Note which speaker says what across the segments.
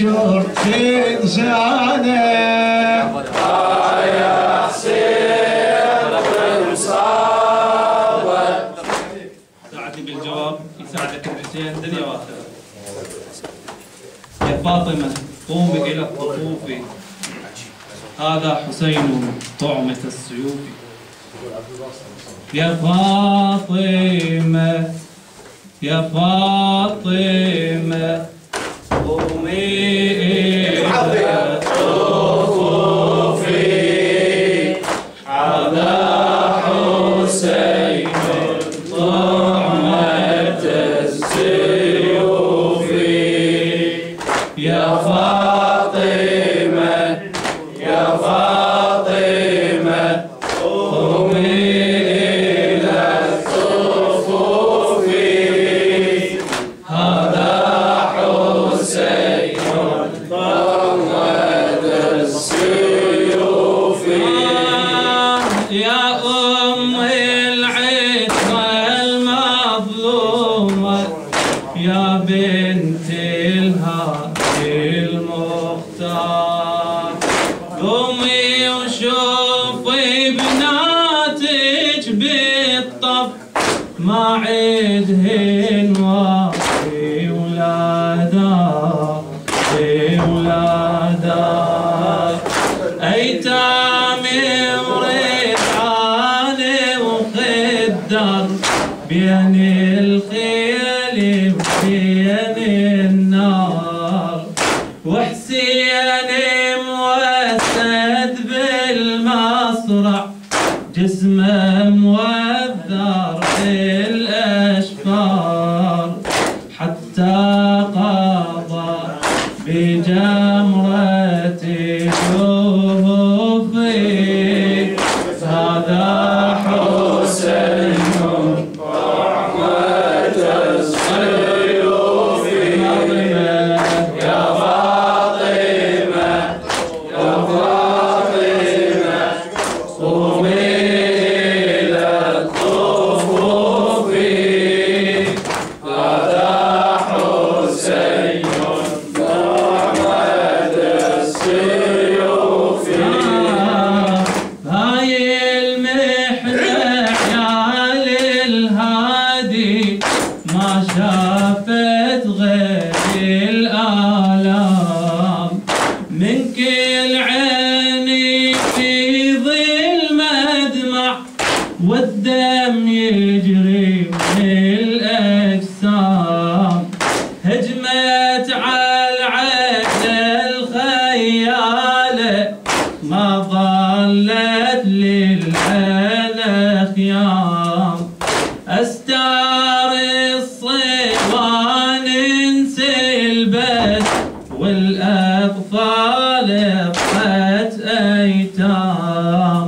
Speaker 1: ينشر انسانه
Speaker 2: يا حسين صابر.
Speaker 3: ساعدني بالجواب يساعدك الحسين دنيا واخره. يا فاطمه قومي الى الصفوف، هذا حسين طعمة السيوف. يا فاطمة يا فاطمة قومي إلى الصفوف، هذا حسين طعمة السيوف. يا فاطمة يا فاطمة قومي إلى الصفوف، هذا حسين طعمة السيوف. يا أم العترة المظلومة، يا بنت الهادي المختار، قومي وشوفي بناتك بالطف، ما عدهن واقي ولادا ولادا، ايتام وريحان وخدر، بين الخيل وبين النار، وحسين موسد بالمصرع، جسمه موذر بالاشفار، حتى قضى بجمرة جوفي، هذا حسين طعمة السيوف. يا فاطمة يا فاطمة قومي إلى الصفوف، هذا حسين طعمة السيوف. هاي المحنة عيال الهادي، ما شافت غير الآلام، من كل عيني في ظلمة دمع، والدم يجري من الأجسام، هجمت على العين الخيالة، ما ظلت للعين خيام، أستار الصيوان انسلبت، والأطفال بقت أيتام،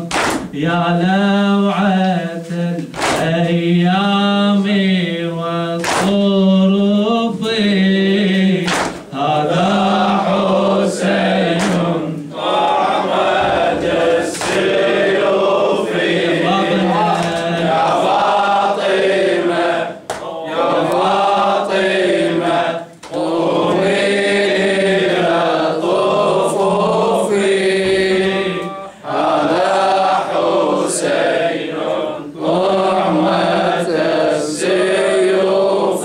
Speaker 3: يا لوعة الأيام والصروف، هذا حسين طعمة السيوف. يا فاطمة يا فاطمة قومي إلى الصفوف، هذا حسين طعمة السيوف.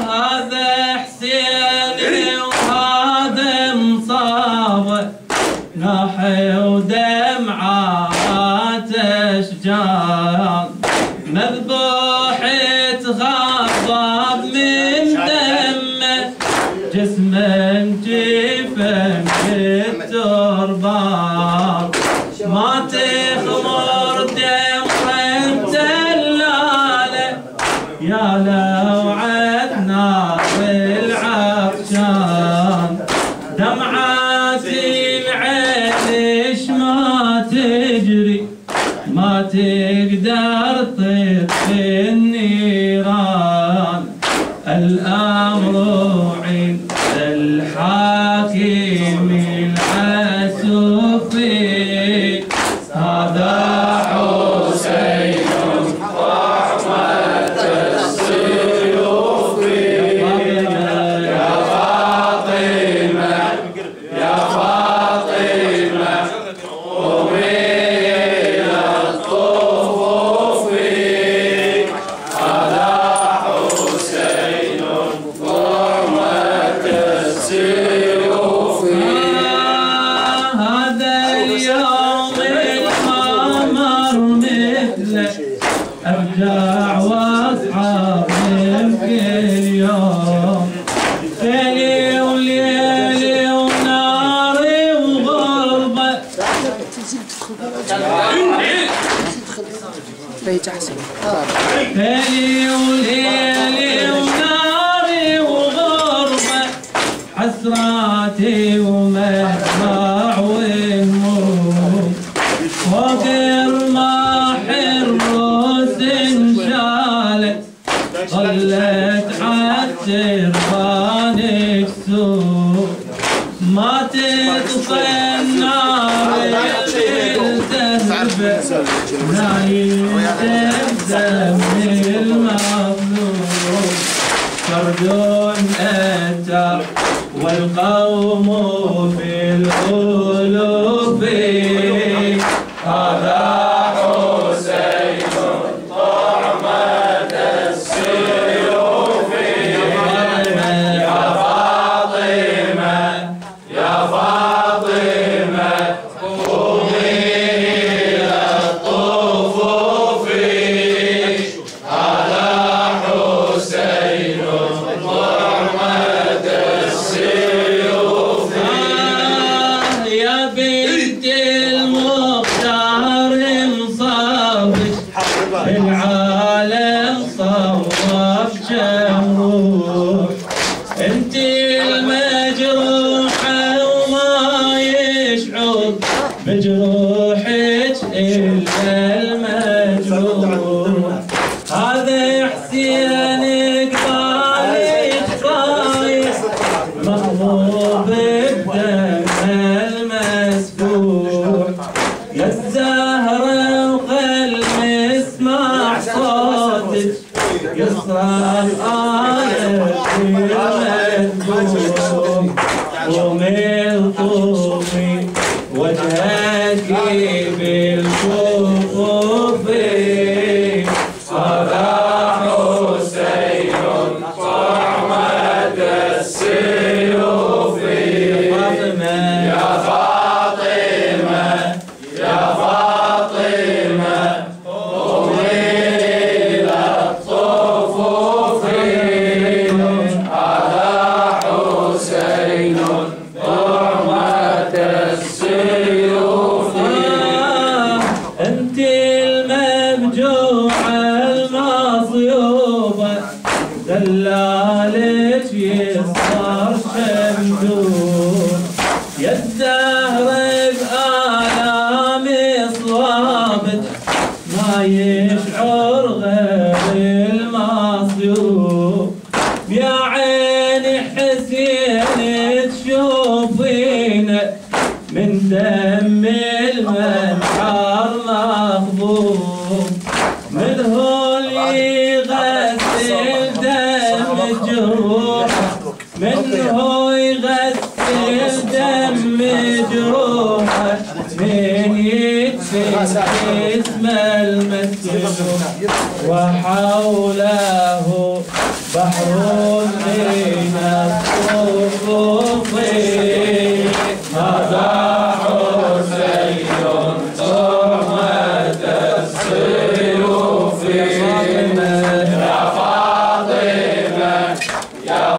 Speaker 3: هذا حسين وهذا مصابه، ناحي ودمعات أشجار، مذبوح تغضب من دمه، جسمه جفن بالتربار، ما تخمر دمه دلاله، يا لوعة نار العطشان، دمعات العين ما تجري، ما تقدر تطفي النيران، الأمر عند الحاكم العسوفي، هذا حسين طعمة السيوف. يا فاطمة
Speaker 2: السيوف
Speaker 3: هذا اليوم القمر مثله أرجع وأصحاب كل يوم ليلي وليلي وناري وغربة ليلي وليلي وناري وغربة حسراتي ومهمع وهموم فوق الرماح الروس انشالت ظلت عالتربان كسور ما تطفى النار الزهبة نايم الدم المظلوم فرد أتى والقوم في القلوب هذا
Speaker 2: حسين طعمة السيوف يا فاطمة يا فاطمة قومي إلى الطفوف هذا حسين طعمة السيوف
Speaker 3: يا بنت المختار مصابك العالم صوب شموع انت المجروحة وما يشعر بجروحك إلا المجروح هذا حسين قبالك صايح مغموض بدم المسفوح يا الزهرة وخل نسمع صوتك يصرخ آية المذبوح ومن طوفي وجهك بالكفوف
Speaker 2: هذا حسين طعمة السيوف يا فاطمة يا فاطمة قومي إلى الطفوف هذا حسين طعمة السيوف
Speaker 3: انت الممجوعة المصيوبة دلالك يصار شمدود يا الزهرة بآلام صوابك ما يشعر غير المصيوب يا عيني حسين تشوفينا من دم المنحر مخبوب من هو اللي يغسل دم جروح من هو يغسل دم جروحه من يدفن اسم المسجون وحوله بحر